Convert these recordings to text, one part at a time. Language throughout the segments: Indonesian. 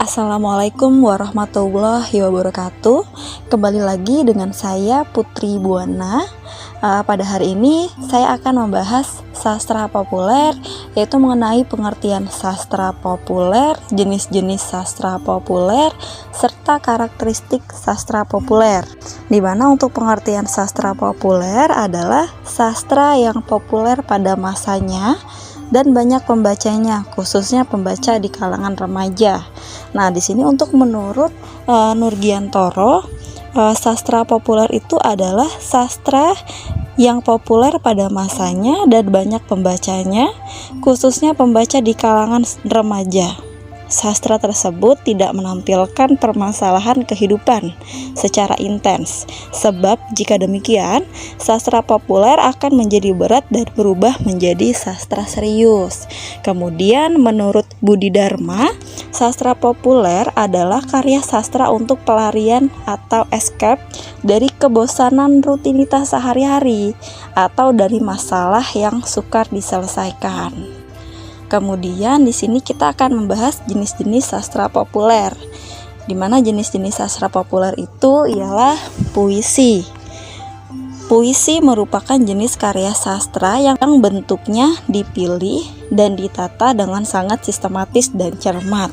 Assalamualaikum warahmatullahi wabarakatuh. Kembali lagi dengan saya Putri Buana. Pada hari ini saya akan membahas sastra populer, yaitu mengenai pengertian sastra populer, jenis-jenis sastra populer, serta karakteristik sastra populer. Di mana untuk pengertian sastra populer adalah sastra yang populer pada masanya dan banyak pembacanya, khususnya pembaca di kalangan remaja. Nah, di sini untuk menurut Nurgiantoro, sastra populer itu adalah sastra yang populer pada masanya dan banyak pembacanya, khususnya pembaca di kalangan remaja. Sastra tersebut tidak menampilkan permasalahan kehidupan secara intens, sebab jika demikian, sastra populer akan menjadi berat dan berubah menjadi sastra serius. Kemudian menurut Budi Dharma, sastra populer adalah karya sastra untuk pelarian atau escape dari kebosanan rutinitas sehari-hari atau dari masalah yang sukar diselesaikan. Kemudian di sini kita akan membahas jenis-jenis sastra populer. Di mana jenis-jenis sastra populer itu ialah puisi. Puisi merupakan jenis karya sastra yang bentuknya dipilih dan ditata dengan sangat sistematis dan cermat.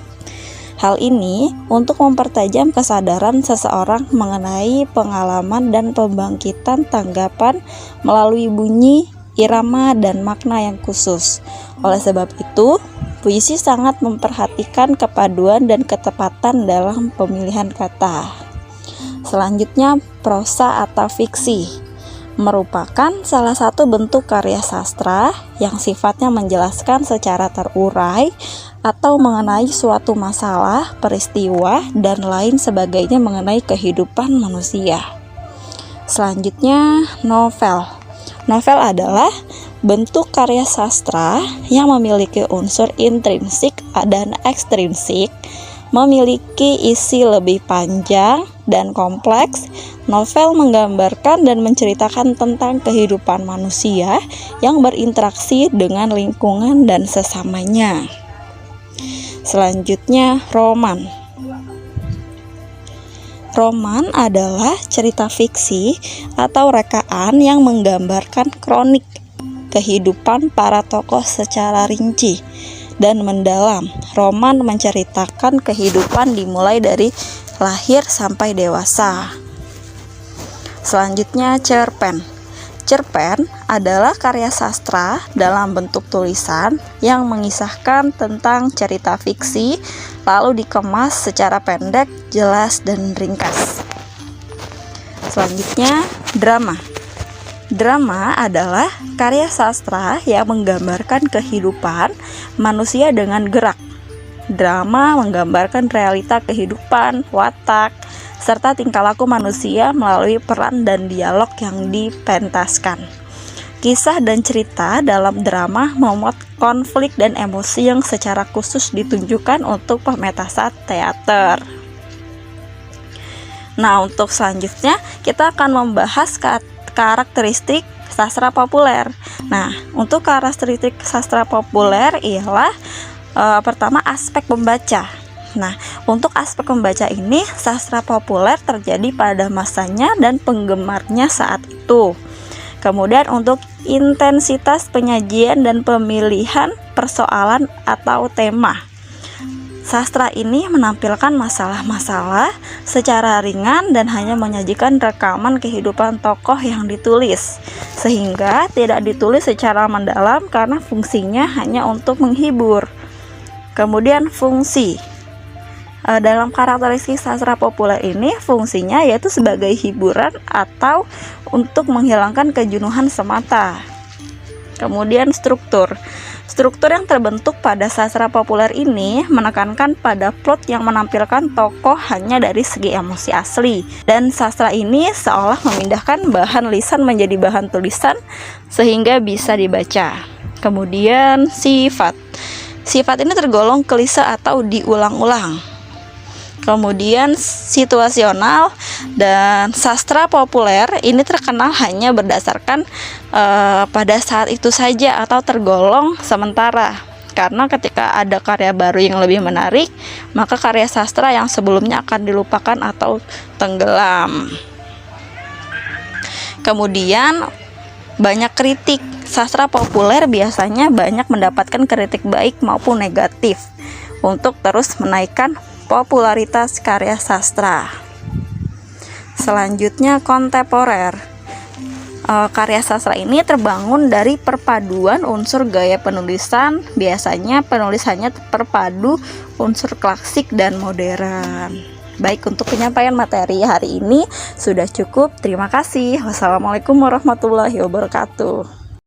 Hal ini untuk mempertajam kesadaran seseorang mengenai pengalaman dan pembangkitan tanggapan melalui bunyi, irama, dan makna yang khusus. Oleh sebab itu, puisi sangat memperhatikan kepaduan dan ketepatan dalam pemilihan kata. Selanjutnya, prosa atau fiksi merupakan salah satu bentuk karya sastra yang sifatnya menjelaskan secara terurai atau mengenai suatu masalah, peristiwa, dan lain sebagainya mengenai kehidupan manusia. Selanjutnya, novel. Novel adalah bentuk karya sastra yang memiliki unsur intrinsik dan ekstrinsik, memiliki isi lebih panjang dan kompleks. Novel menggambarkan dan menceritakan tentang kehidupan manusia yang berinteraksi dengan lingkungan dan sesamanya. Selanjutnya, roman. Roman adalah cerita fiksi atau rekaan yang menggambarkan kronik kehidupan para tokoh secara rinci dan mendalam. Roman menceritakan kehidupan dimulai dari lahir sampai dewasa. Selanjutnya, cerpen. Cerpen adalah karya sastra dalam bentuk tulisan yang mengisahkan tentang cerita fiksi lalu dikemas secara pendek, jelas, dan ringkas. Selanjutnya, drama. Drama adalah karya sastra yang menggambarkan kehidupan manusia dengan gerak. Drama menggambarkan realita kehidupan, watak, serta tingkah laku manusia melalui peran dan dialog yang dipentaskan. Kisah dan cerita dalam drama memuat konflik dan emosi yang secara khusus ditunjukkan untuk pementasan teater. Nah, untuk selanjutnya kita akan membahas karakteristik sastra populer. Nah, untuk karakteristik sastra populer ialah pertama, aspek pembaca. Nah, untuk aspek pembaca ini, sastra populer terjadi pada masanya dan penggemarnya saat itu. Kemudian untuk intensitas penyajian dan pemilihan persoalan atau tema. Sastra ini menampilkan masalah-masalah secara ringan dan hanya menyajikan rekaman kehidupan tokoh yang ditulis, sehingga tidak ditulis secara mendalam karena fungsinya hanya untuk menghibur. Kemudian fungsi. Dalam karakteristik sastra populer ini, fungsinya yaitu sebagai hiburan atau untuk menghilangkan kejenuhan semata. Kemudian struktur. Struktur yang terbentuk pada sastra populer ini menekankan pada plot yang menampilkan tokoh hanya dari segi emosi asli, dan sastra ini seolah memindahkan bahan lisan menjadi bahan tulisan sehingga bisa dibaca. Kemudian sifat. Sifat ini tergolong klise atau diulang-ulang. Kemudian situasional dan sastra populer ini terkenal hanya berdasarkan pada saat itu saja atau tergolong sementara. karena ketika ada karya baru yang lebih menarik, maka karya sastra yang sebelumnya akan dilupakan atau tenggelam. Kemudian banyak kritik. Sastra populer biasanya banyak mendapatkan kritik baik maupun negatif untuk terus menaikkan popularitas karya sastra. Selanjutnya kontemporer. Karya sastra ini terbangun dari perpaduan unsur gaya penulisan. Biasanya penulisannya terpadu unsur klasik dan modern. Baik, untuk penyampaian materi hari ini sudah cukup. Terima kasih. Wassalamualaikum warahmatullahi wabarakatuh.